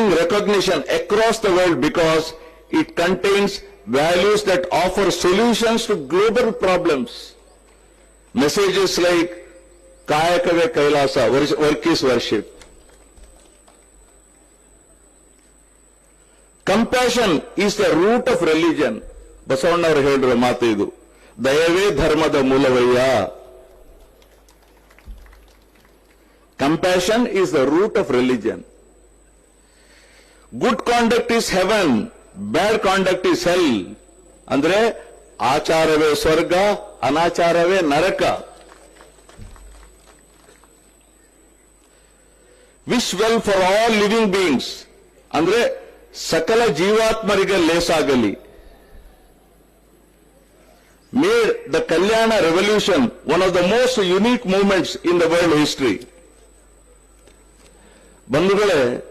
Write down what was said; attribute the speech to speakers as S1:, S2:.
S1: receiving recognition across the world because it contains values that offer solutions to global problems. Messages like Kayakave Kailasa, work is worship. Compassion is the root of religion. ಬಸವಣ್ಣವರು ಹೇಳಿರೋ ಮಾತು ಇದು. ದಯವೇ ಧರ್ಮದ ಮೂಲವಯ್ಯ. Compassion is the root of religion. Good conduct is heaven, bad conduct is hell. ಅಂದ್ರೆ ಆಚಾರವೇ ಸ್ವರ್ಗ, ಅನಾಚಾರವೇ ನರಕ. Wish well for all living beings. ಅಂದ್ರೆ ಸಕಲ ಜೀವಾತ್ಮರಿಗೆ ಲೇಸಾಗಲಿ. Made the Kalyana Revolution one of the most unique movements in the world history. ಬಂಧುಗಳೇ,